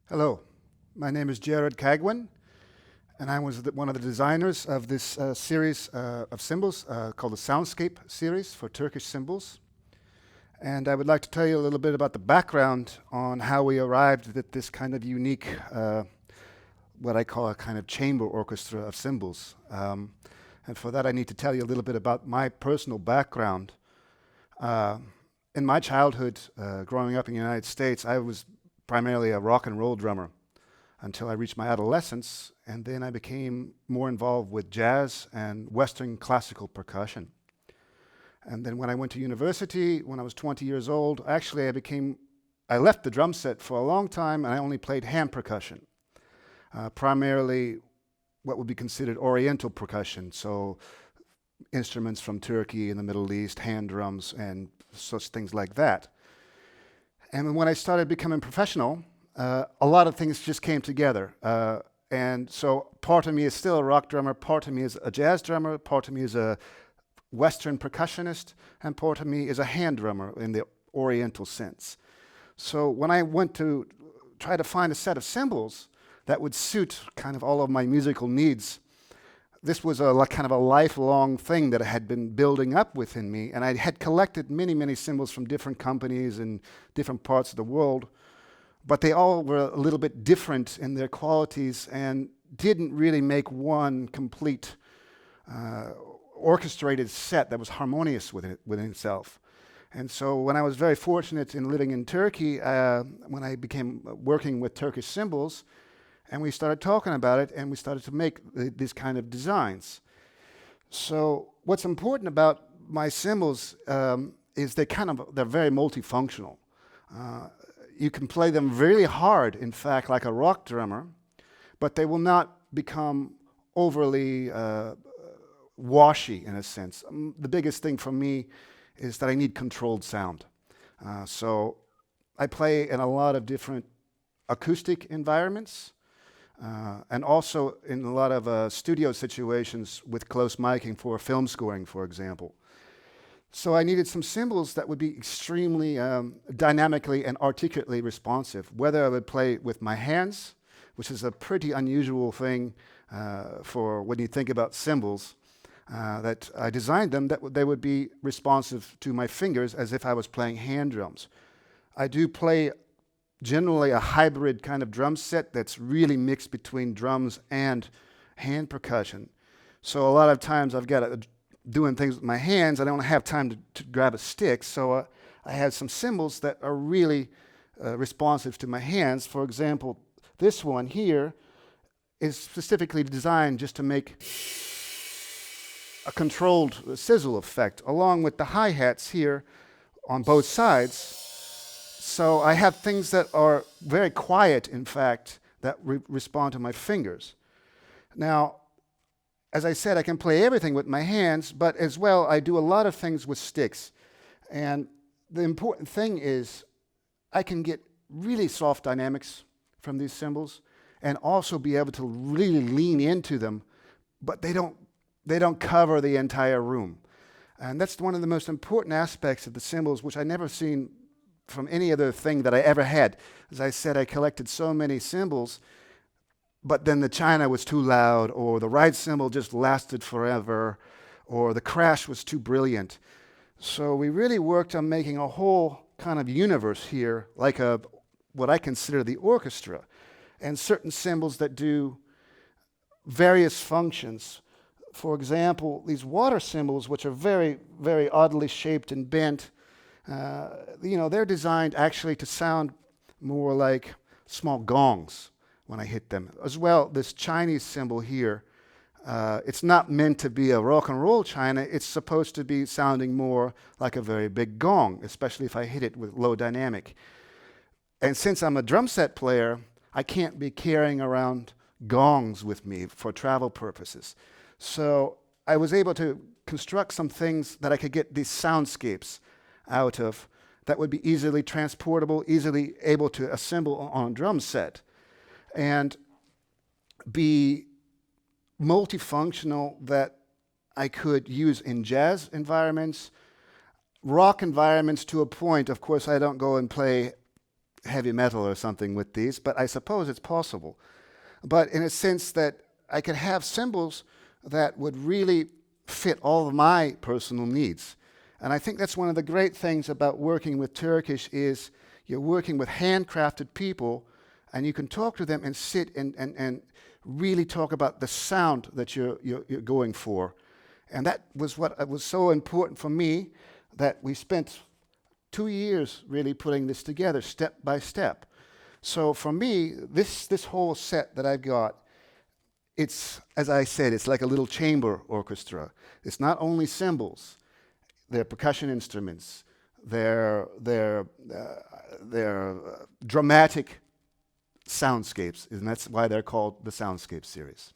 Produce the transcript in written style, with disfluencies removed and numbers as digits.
Hello, my name is Jarrod Cagwin, and I was one of the designers of this series of cymbals called the Soundscape series for Turkish cymbals. And I would like to tell you a little bit about the background on how we arrived at this kind of unique, what I call a kind of chamber orchestra of cymbals. And for that, I need to tell you a little bit about my personal background. In my childhood, growing up in the United States, I was primarily a rock and roll drummer until I reached my adolescence, and then I became more involved with jazz and Western classical percussion. And then when I went to university, when I was 20 years old, actually I left the drum set for a long time, and I only played hand percussion, primarily what would be considered Oriental percussion, so instruments from Turkey and the Middle East, hand drums, and such things like that. And when I started becoming professional, a lot of things just came together. And so part of me is still a rock drummer, part of me is a jazz drummer, part of me is a Western percussionist, and part of me is a hand drummer in the Oriental sense. So when I went to try to find a set of cymbals that would suit kind of all of my musical needs, this was kind of a lifelong thing that had been building up within me, and I had collected many, many cymbals from different companies in different parts of the world, but they all were a little bit different in their qualities and didn't really make one complete orchestrated set that was harmonious within itself. And so when I was very fortunate in living in Turkey, when I began working with Turkish cymbals, and we started talking about it, and we started to make these kind of designs. So what's important about my cymbals is they're very multifunctional. You can play them really hard, in fact, like a rock drummer, but they will not become overly washy in a sense. The biggest thing for me is that I need controlled sound. So I play in a lot of different acoustic environments, and also in a lot of studio situations with close miking for film scoring, for example. So I needed some cymbals that would be extremely dynamically and articulately responsive, whether I would play with my hands, which is a pretty unusual thing for when you think about cymbals, that I designed them that they would be responsive to my fingers as if I was playing hand drums. I do play generally a hybrid kind of drum set that's really mixed between drums and hand percussion. So a lot of times I've got doing things with my hands, I don't have time to grab a stick, so I have some cymbals that are really responsive to my hands. For example, this one here is specifically designed just to make a controlled sizzle effect, along with the hi-hats here on both sides. So I have things that are very quiet, in fact, that respond to my fingers. Now, as I said, I can play everything with my hands, but as well, I do a lot of things with sticks. And the important thing is I can get really soft dynamics from these cymbals and also be able to really lean into them, but they don't cover the entire room. And that's one of the most important aspects of the cymbals, which I never seen from any other thing that I ever had. As I said, I collected so many cymbals, but then the china was too loud, or the ride cymbal just lasted forever, or the crash was too brilliant. So we really worked on making a whole kind of universe here, like what I consider the orchestra, and certain cymbals that do various functions. For example, these water cymbals, which are very, very oddly shaped and bent, they're designed actually to sound more like small gongs when I hit them. As well, this Chinese cymbal here, it's not meant to be a rock and roll china. It's supposed to be sounding more like a very big gong, especially if I hit it with low dynamic. And since I'm a drum set player, I can't be carrying around gongs with me for travel purposes. So I was able to construct some things that I could get these soundscapes out of that would be easily transportable, easily able to assemble on a drum set, and be multifunctional, that I could use in jazz environments, rock environments to a point. Of course, I don't go and play heavy metal or something with these, but I suppose it's possible. But in a sense that I could have cymbals that would really fit all of my personal needs. And I think that's one of the great things about working with Turkish is you're working with handcrafted people, and you can talk to them and sit and really talk about the sound that you're going for. And that was what was so important for me, that we spent 2 years really putting this together step by step. So for me, this whole set that I've got, it's, as I said, it's like a little chamber orchestra. It's not only cymbals, they're percussion instruments, they're dramatic soundscapes, and that's why they're called the Soundscape series.